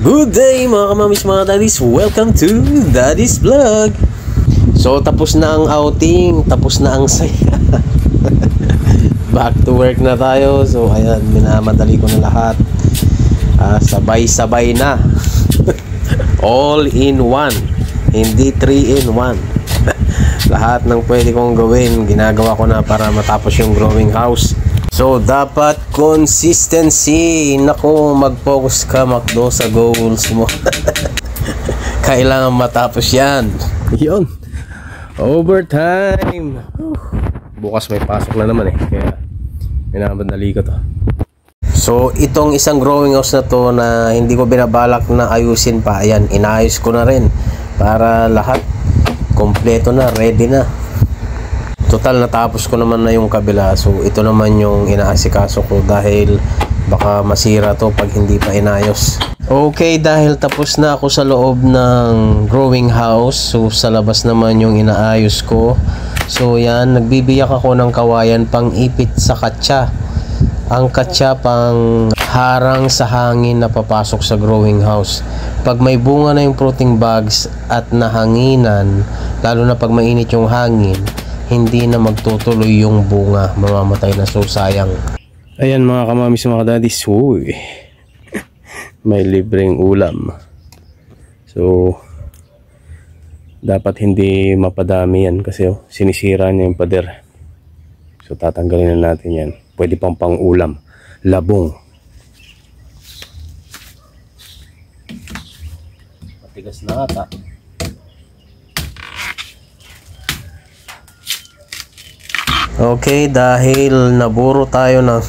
Good day mga kamamis, mga daddies. Welcome to Daddy's Vlog. So tapos na ang outing, tapos na ang saya. Back to work na tayo. So ayan, minamadali ko na lahat. Sabay-sabay na. All in one, hindi 3 in 1. Lahat ng pwede kong gawin, ginagawa ko na para matapos yung growing house. So dapat consistency. Naku, mag-focus ka Macdo sa goals mo. Kailangan matapos yan. Yun, overtime. Bukas may pasok na naman kaya minamadali ko to. So itong isang growing house na to na hindi ko binabalak na ayusin pa, ayan, inayos ko na rin para lahat kompleto na, ready na. Total natapos ko naman na yung kabila. So ito naman yung inaasikaso ko dahil baka masira to pag hindi pa inayos. Okay, dahil tapos na ako sa loob ng growing house, so sa labas naman yung inaayos ko. So yan, nagbibiyak ako ng kawayan pang ipit sa katsa. Ang katsa pang harang sa hangin na papasok sa growing house. Pag may bunga na yung fruiting bags at nahanginan, lalo na pag mainit yung hangin, hindi na magtutuloy yung bunga, mamamatay na, so sayang. Ayan mga kamamis, mga daddies, uy, may libreng ulam. So dapat hindi mapadami yan kasi sinisira niya yung pader. So tatanggalin na natin yan. Pwede pang ulam, labong. Matigas na ata. Okay, dahil naburo tayo ng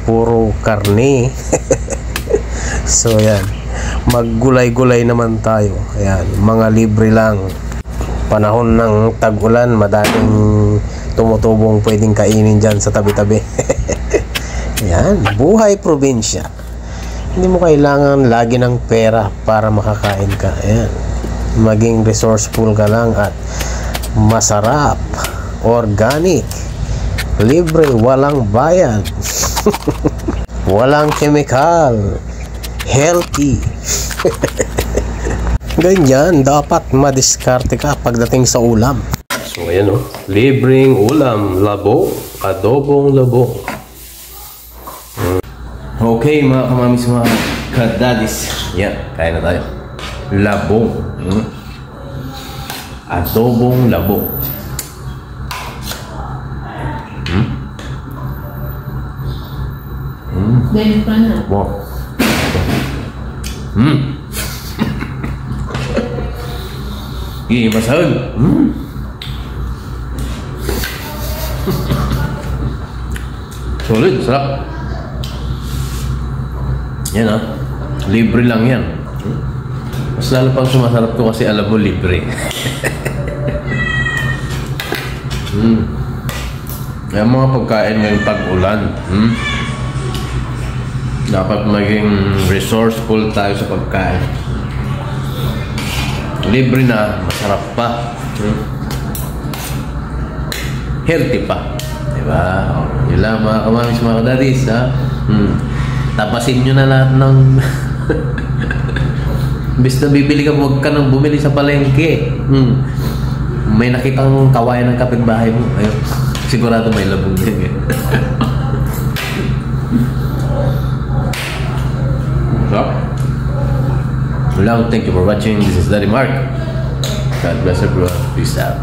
puro karne. So yan, maggulay-gulay naman tayo. Ayan, mga libre lang. Panahon ng tag-ulan, madaming tumutubong pwedeng kainin dyan sa tabi-tabi. Ayan, buhay probinsya. Hindi mo kailangan lagi ng pera para makakain ka. Ayan, maging resourceful ka lang at masarap, organic, libre, walang bayad. Walang chemical, healthy. Ganyan, dapat madiskarte ka pagdating sa ulam. So ayan libreng ulam, labo, adobong labo. Okay mga kamamis, mga kadadis, yan, kain na tayo. Labo, adobong labo. Dahil pa na. Wow. Masahag. Solid, sarap. Yan libre lang yan. Mas lalo pang sumasarap to kasi alam mo libre. Yan mga pagkain ngayong tag-ulan. Dapat maging resourceful tayo sa pagkain. Libre na, masarap pa, healthy pa, diba? Yun lang mga kamamis, mga kadadis, tapasin nyo na lahat ng bis na bibili ka, huwag ka nang bumili sa palengke. May nakitang kawayan ng kapitbahay mo, ayun, sigurado may labong din. Thank you for watching. This is Daddy Mark. God bless everyone. Peace out.